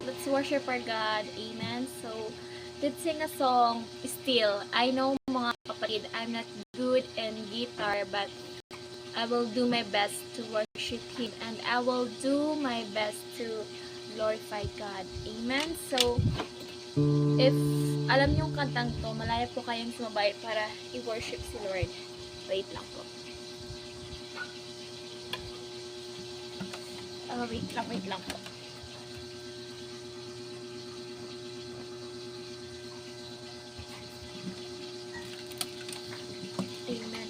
Let's worship our God. Amen. So, let's sing a song still. I know mga kapatid, I'm not good in guitar, but I will do my best to worship Him and I will do my best to glorify God. Amen. So, if alam niyo yung kantang to, malaya po kayong sumabay para i-worship si Lord. Wait lang po. Wait lang po. Amen.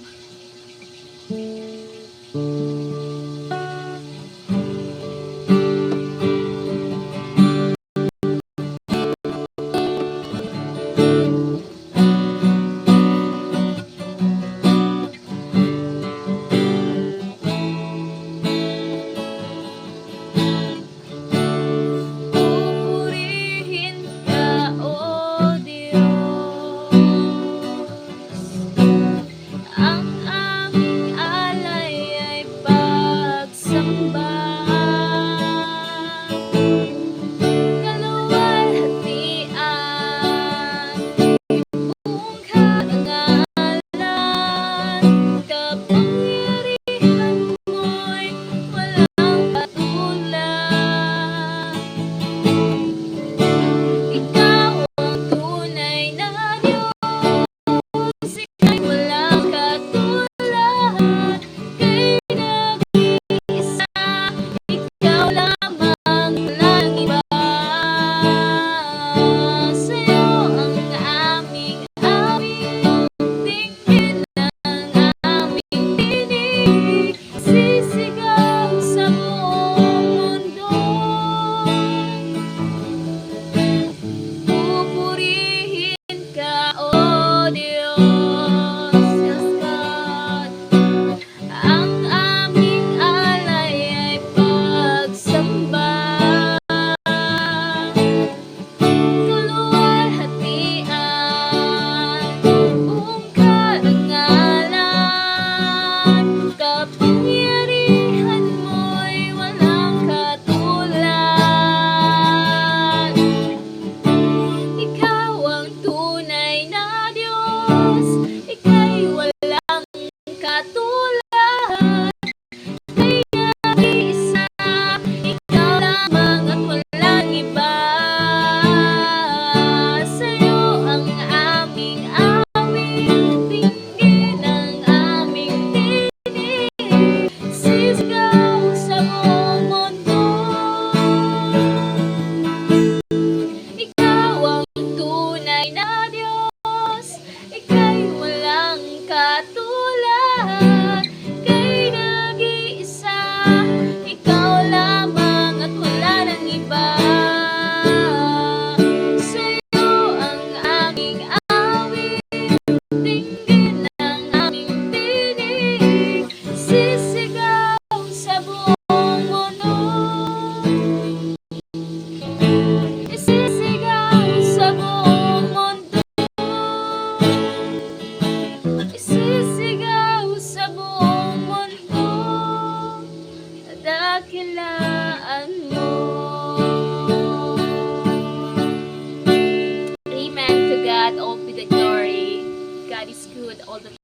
Purihin ka, O Diyos, ang aming alay ay pagsamba. Kaluwalhatian, buong karangalan, kapangyarihan mo'y walang katulad. Ikaw ang tunay na Diyos, ika'y walang katulad, kay nag-iisa, ikaw lamang, walang iba. Sa'yo ang aming awit, dinggin ang aming tinig, sisigaw sa buong mundo. Pupurihin ka, O Diyos, yes God. Ang aming alay ay pagsamba. Kaluwalhatian, buong karangalan, kapangyarihan mo'y walang katulad. Ikaw ang tunay na Diyos, ika'y walang katulad, kay nag-iisa, ikaw lamang at walang iba. Sa'yo ang aming awit, dinggin ang aming tinig, sisigaw sa buong mundo. Ikaw ang tunay na Diyos, ika'y walang katulad, kay nag-iisa, ikaw lamang at wala nang iba. Sa'yo ang aming awit, dinggin ang aming tinig, sisigaw sa buong mundo. Isisigaw sa buong mundo, isisigaw sa buong mundo, dakilaan mo. Amen. To God all be the glory. God is good all the time.